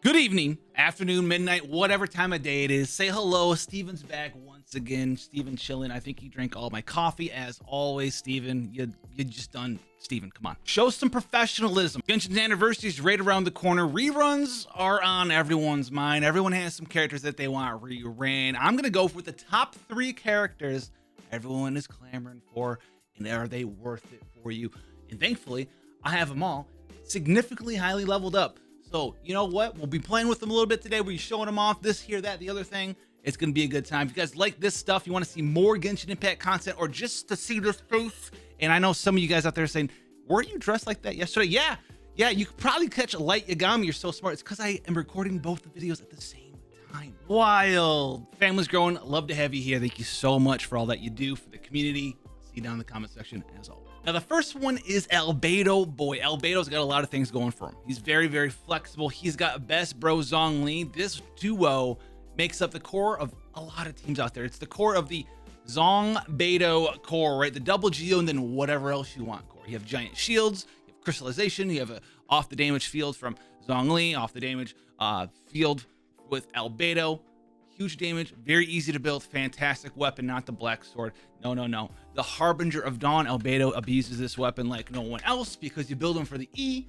Good evening, afternoon, midnight, whatever time of day it is. Say hello. Steven's back once again. Steven chilling. I think he drank all my coffee as always. Steven, you just done. Steven, come on. Show some professionalism. Genshin's anniversary is right around the corner. Reruns are on everyone's mind. Everyone has some characters that they want reran. I'm going to go with the top 3 characters everyone is clamoring for, and are they worth it for you? And thankfully, I have them all significantly highly leveled up. So, you know what? We'll be playing with them a little bit today. We'll be showing them off this, here, that, the other thing. It's going to be a good time. If you guys like this stuff, you want to see more Genshin Impact content, or just to see this face. And I know some of you guys out there saying, weren't you dressed like that yesterday? Yeah, you could probably catch a light Yagami. You're so smart. It's because I am recording both the videos at the same time. Wild. Family's growing. Love to have you here. Thank you so much for all that you do for the community. See you down in the comment section as always. Now, the first one is Albedo. Boy, Albedo's got a lot of things going for him. He's very, very flexible. He's got best bro Zhongli. This duo makes up the core of a lot of teams out there. It's the core of the Zhong-Beidou core, right? The double Geo and then whatever else you want core. You have giant shields, you have crystallization, you have a off the damage field from Zhongli, off the damage field with Albedo. Huge damage, very easy to build, fantastic weapon, not the black sword. No. The Harbinger of Dawn, Albedo abuses this weapon like no one else because you build him for the E.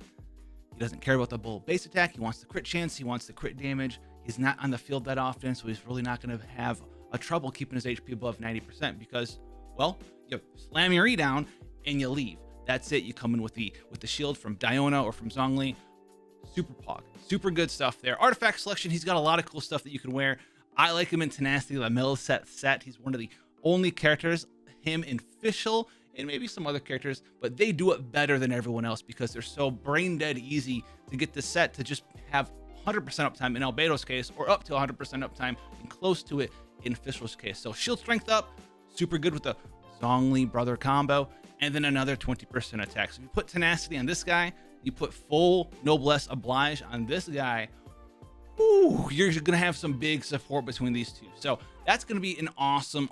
He doesn't care about the bull base attack. He wants the crit chance. He wants the crit damage. He's not on the field that often, so he's really not going to have a trouble keeping his HP above 90% because, well, you slam your E down and you leave. That's it. You come in with the shield from Diona or from Zhongli. Super pog. Super good stuff there. Artifact selection, he's got a lot of cool stuff that you can wear. I like him in Tenacity, the Millicet set. He's one of the only characters, him in Fischl, and maybe some other characters, but they do it better than everyone else because they're so brain dead easy to get the set to just have 100% uptime in Albedo's case, or up to 100% uptime and close to it in Fischl's case. So shield strength up, super good with the Zhongli brother combo, and then another 20% attack. So if you put Tenacity on this guy, you put full Noblesse Oblige on this guy, ooh, you're gonna have some big support between these two. So that's gonna be an awesome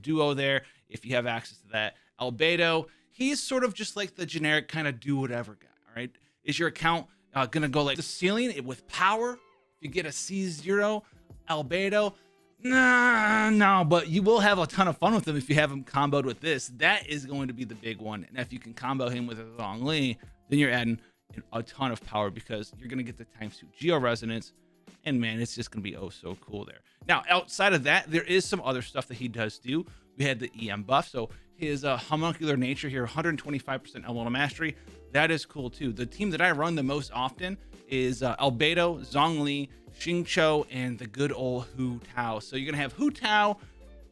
duo there if you have access to that. Albedo, he's sort of just like the generic kind of do whatever guy. All right, is your account gonna go like the ceiling with power? If you get a C0 Albedo, no, but you will have a ton of fun with him if you have him comboed with this. That is going to be the big one. And if you can combo him with a Zhongli, then you're adding a ton of power because you're going to get the ×2 Geo Resonance, and man, it's just going to be oh so cool there. Now, outside of that, there is some other stuff that he does do. We had the EM buff, so his homuncular nature here, 125% elemental mastery, that is cool too. The team that I run the most often is Albedo, Zhongli, Xingqiu, and the good old Hu Tao. So you're going to have Hu Tao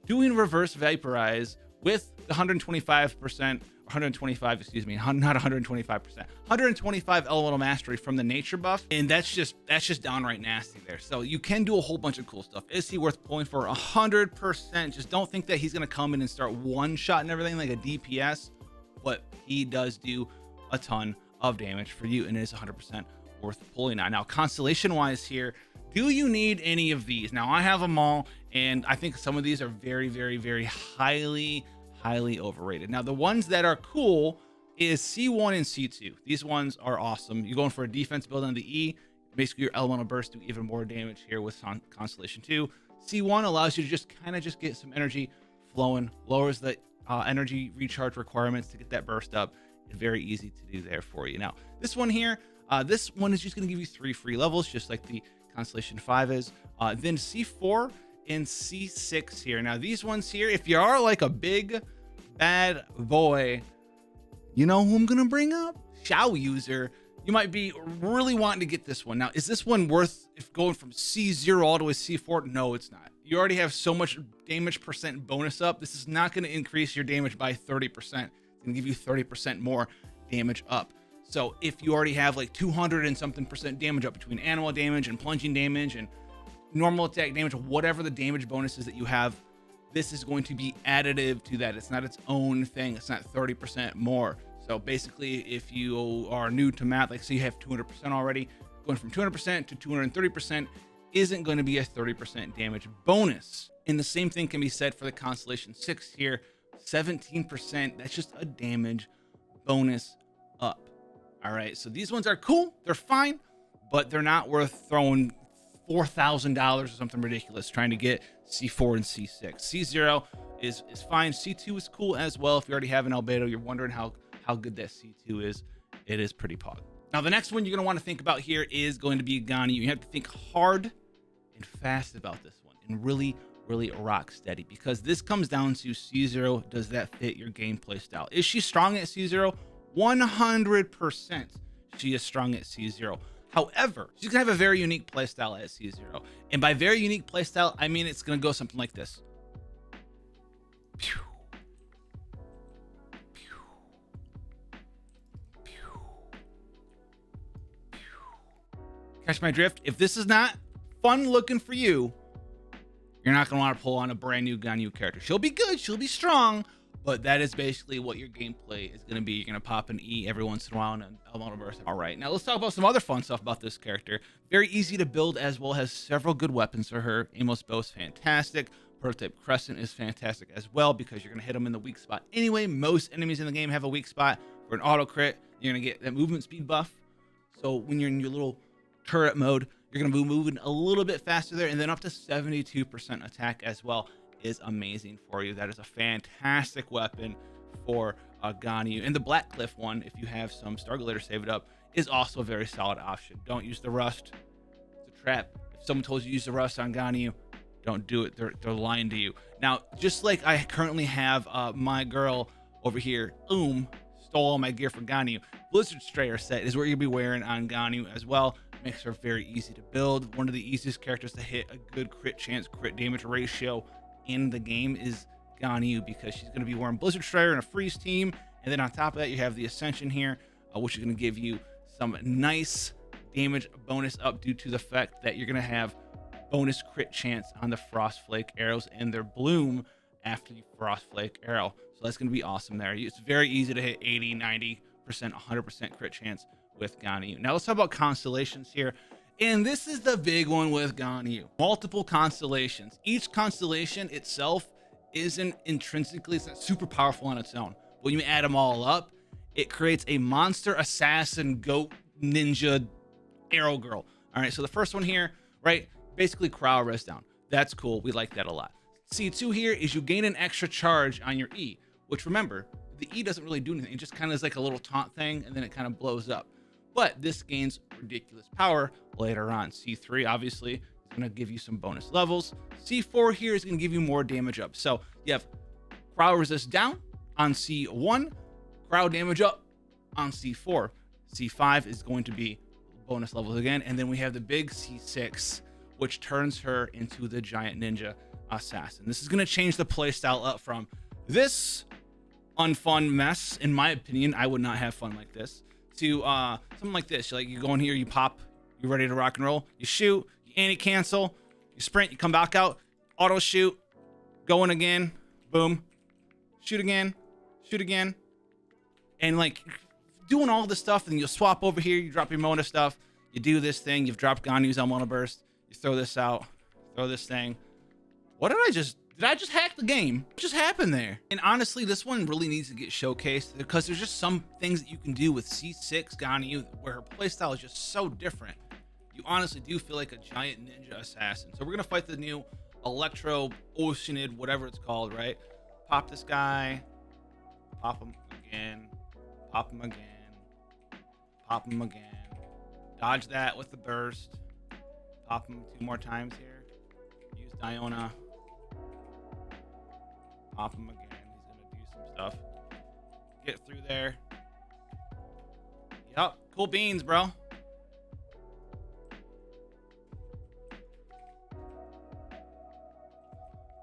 doing reverse vaporize with the 125%, 125, excuse me, not 125%, 125 elemental mastery from the nature buff, and that's just downright nasty there. So you can do a whole bunch of cool stuff. Is he worth pulling for 100%? Just don't think that he's gonna come in and start one shot and everything like a DPS, but he does do a ton of damage for you, and it is 100% worth pulling on. Now, constellation wise here, do you need any of these? Now, I have them all, and I think some of these are very highly overrated. Now, the ones that are cool is C1 and C2. These ones are awesome. You're going for a defense build on the E. Basically, your elemental burst do even more damage here with Constellation 2. C1 allows you to just get some energy flowing, lowers the energy recharge requirements to get that burst up. It's very easy to do there for you. Now, this one here, this one is just going to give you 3 free levels, just like the Constellation 5 is. Then C4 and C6 here. Now, these ones here, if you are like a big bad boy, you know who I'm gonna bring up? Xiao user. You might be really wanting to get this one. Now, is this one worth if going from C0 all the way to C4? No, it's not. You already have so much damage percent bonus up. This is not going to increase your damage by 30%. It's going to give you 30% more damage up. So if you already have like 200 and something percent damage up between animal damage and plunging damage and normal attack damage, whatever the damage bonuses that you have, this is going to be additive to that. It's not its own thing. It's not 30% more. So basically, if you are new to math, like say you have 200% already, going from 200% to 230% isn't going to be a 30% damage bonus. And the same thing can be said for the Constellation 6 here, 17%. That's just a damage bonus up. All right, so these ones are cool. They're fine. but they're not worth throwing $4,000 or something ridiculous trying to get C4 and C6. C0 is fine. C2 is cool as well. If you already have an Albedo, you're wondering how good that C2 is. It is pretty pog. Now, the next one you're going to want to think about here is going to be Ganyu. You have to think hard and fast about this one and really rock steady, because this comes down to C0. Does that fit your gameplay style? Is she strong at C0? 100% she is strong at C0. However, she's gonna have a very unique playstyle at C0. And by very unique playstyle, I mean it's gonna go something like this. Pew. Pew. Pew. Pew. Catch my drift? If this is not fun looking for you, you're not gonna want to pull on a brand new Ganyu character. She'll be good, she'll be strong, but that is basically what your gameplay is going to be. You're going to pop an E every once in a while and a model burst. All right, now let's talk about some other fun stuff about this character. Very easy to build, as well, has several good weapons for her. Amos bow is fantastic. Prototype Crescent is fantastic as well, because you're going to hit them in the weak spot anyway. Most enemies in the game have a weak spot for an auto crit. You're going to get that movement speed buff. So when you're in your little turret mode, you're going to be moving a little bit faster there, and then up to 72% attack as well is amazing for you. That is a fantastic weapon for Ganyu. And the Black Cliff one, if you have some Starglader saved up, is also a very solid option. Don't use the Rust. It's a trap. If someone told you to use the Rust on Ganyu, don't do it. They're lying to you. Now, just like I currently have my girl over here, stole all my gear for Ganyu. Blizzard Strayer set is what you'll be wearing on Ganyu as well. Makes her very easy to build. One of the easiest characters to hit a good crit chance, crit damage ratio in the game is Ganyu, because she's going to be wearing Blizzard Strider and a freeze team, and then on top of that you have the Ascension here, which is going to give you some nice damage bonus up due to the fact that you're going to have bonus crit chance on the Frostflake arrows and their bloom after the Frostflake arrow. So that's going to be awesome there. It's very easy to hit 80, 90%, 100% crit chance with Ganyu. Now let's talk about Constellations here. And this is the big one with Ganyu. Multiple constellations. Each constellation itself isn't intrinsically, it's not super powerful on its own. When you add them all up, it creates a monster, assassin, goat, ninja, arrow girl. All right, so the first one here, right, basically crowd res down. That's cool, we like that a lot. C2 here is you gain an extra charge on your E, which remember, the E doesn't really do anything. It just kind of is like a little taunt thing, and then it kind of blows up. But this gains ridiculous power later on. C3 obviously is going to give you some bonus levels. C4 here is going to give you more damage up. So you have crowd resist down on C1, crowd damage up on C4. C5 is going to be bonus levels again. And then we have the big C6, which turns her into the giant ninja assassin. This is going to change the playstyle up from this unfun mess. In my opinion, I would not have fun like this, to something like this. Like, you go in here, you pop, you're ready to rock and roll, you shoot, you anti-cancel, you sprint, you come back out, auto shoot, going again, boom, shoot again, and like doing all this stuff. And you'll swap over here, you drop your Mona stuff, you do this thing, you've dropped Ganyu's on Mona Burst, you throw this out, throw this thing. What did I just hack the game? What just happened there? And honestly, this one really needs to get showcased, because there's just some things that you can do with C6 Ganyu where her playstyle is just so different. You honestly do feel like a giant ninja assassin. So we're gonna fight the new Electro Oceanid, whatever it's called, right? Pop this guy, pop him again, pop him again, pop him again. Dodge that with the burst. Pop him 2 more times here. Use Diona. Pop him again. He's gonna do some stuff. Get through there. Yup, cool beans, bro.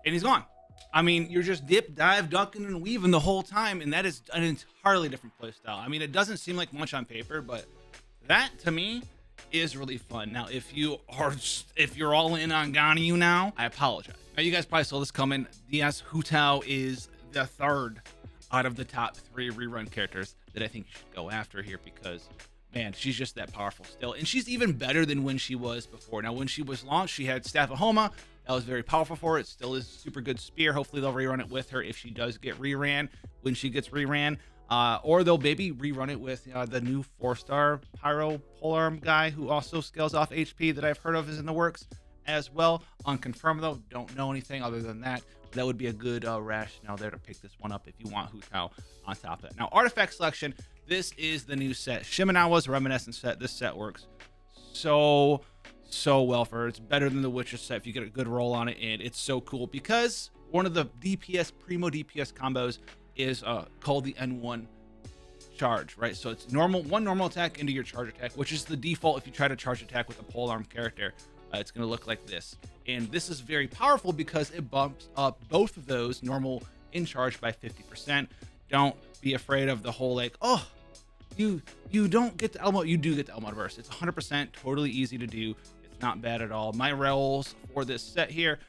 And he's gone. I mean, you're just dip, dive, ducking, and weaving the whole time, and that is an entirely different playstyle. I mean, it doesn't seem like much on paper, but that to me is really fun. Now, if you're all in on Ganyu now, I apologize. Now, you guys probably saw this coming. Yes, Hu Tao is the third out of the top 3 rerun characters that I think you should go after here, because man, she's just that powerful still, and she's even better than when she was before. Now, when she was launched, she had Staff of Homa. That was very powerful for her. It still is super good spear. Hopefully they'll rerun it with her if she does get reran. When she gets reran, or they'll maybe rerun it with the new 4-star Pyro Polearm guy who also scales off HP that I've heard of is in the works as well. Unconfirmed though, don't know anything other than that. That would be a good rationale there to pick this one up if you want Hu Tao on top of it. Now, artifact selection, this is the new set. Shimenawa's Reminiscence set. This set works so well for her. It's better than the Witcher set if you get a good roll on it, and it's so cool because one of the DPS, primo DPS combos is called the N1 charge, right? So it's one normal attack into your charge attack, which is the default if you try to charge attack with a polearm character. It's going to look like this, and this is very powerful because it bumps up both of those normal in charge by 50%. Don't be afraid of the whole like, oh, you don't get the Elmo. You do get the Elmo burst. It's 100% totally easy to do. It's not bad at all. My rolls for this set here: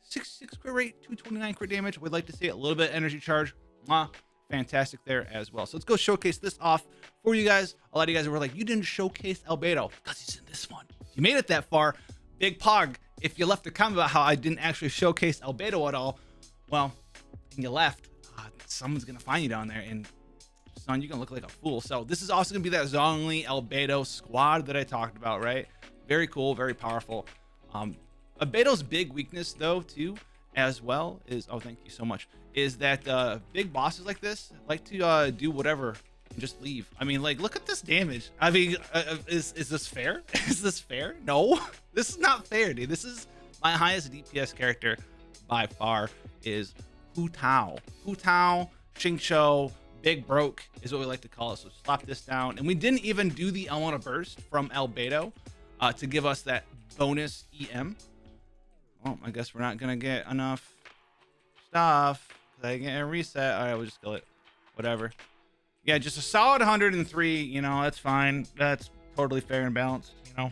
66 crit rate, 229 crit damage. We'd like to see a little bit of energy charge. Fantastic there as well. So let's go showcase this off for you guys. A lot of you guys were like, you didn't showcase Albedo because he's in this one. If you made it that far, big pog. If you left a comment about how I didn't actually showcase Albedo at all, well, and you left, someone's gonna find you down there, and son, you're gonna look like a fool. So this is also gonna be that Zhongli Albedo squad that I talked about, right? Very cool, very powerful. Albedo's big weakness though too as well is, oh, thank you so much, is that big bosses like this like to do whatever and just leave. I mean, like, look at this damage. I mean, is this fair? Is this fair? No, this is not fair, dude. This is my highest DPS character by far is Hu Tao. Hu Tao, Xingqiu, Big Broke is what we like to call it. So slap this down. And we didn't even do the Elmona Burst from Albedo to give us that bonus EM. Well, I guess we're not going to get enough stuff. I get a reset. All right, we'll just kill it. Whatever. Yeah, just a solid 103. You know, that's fine. That's totally fair and balanced. You know.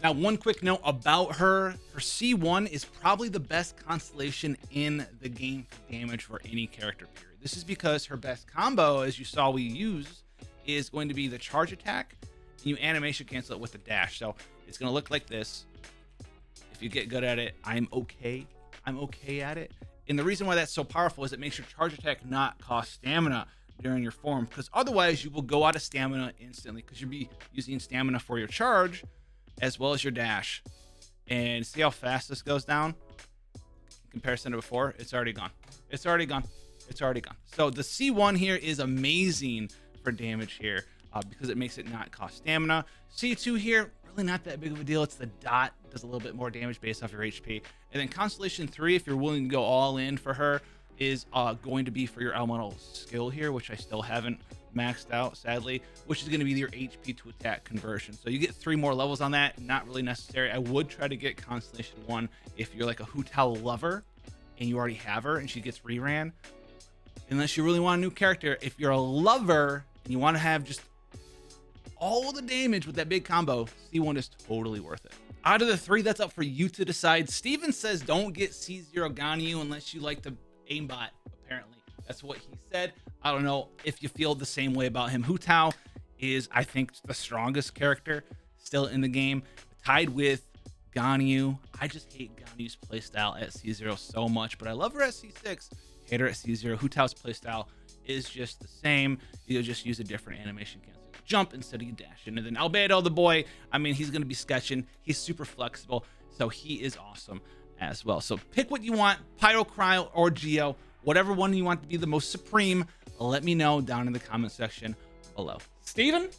Now, one quick note about her. Her C1 is probably the best constellation in the game for damage for any character, period. This is because her best combo, as you saw we use, is going to be the charge attack. And you animation cancel it with the dash. So it's going to look like this. If you get good at it, I'm okay at it. And the reason why that's so powerful is it makes your charge attack not cost stamina during your form, because otherwise you will go out of stamina instantly because you'll be using stamina for your charge as well as your dash. And see how fast this goes down in comparison to before? It's already gone. It's already gone. It's already gone. So the C1 here is amazing for damage here because it makes it not cost stamina. C2 here, really not that big of a deal. It's the dot, does a little bit more damage based off your HP. And then Constellation 3, if you're willing to go all in for her, is going to be for your elemental skill here, which I still haven't maxed out, sadly, which is going to be your HP to attack conversion. So you get 3 more levels on that. Not really necessary. I would try to get Constellation 1 if you're like a Hu Tao lover and you already have her and she gets reran. Unless you really want a new character. If you're a lover and you want to have just all the damage with that big combo, C1 is totally worth it. Out of the 3, that's up for you to decide. Steven says don't get C0 Ganyu unless you like the aimbot, apparently. That's what he said. I don't know if you feel the same way about him. Hu Tao is, I think, the strongest character still in the game, tied with Ganyu. I just hate Ganyu's playstyle at C0 so much, but I love her at C6. Hate her at C0. Hu Tao's playstyle is just the same. You'll just use a different animation cancel. Jump instead of you dashing. And then Albedo, the boy, I mean, he's going to be sketching. He's super flexible, so he is awesome as well. So pick what you want, Pyro, Cryo, or Geo, whatever one you want to be the most supreme. Let me know down in the comment section below. Steven,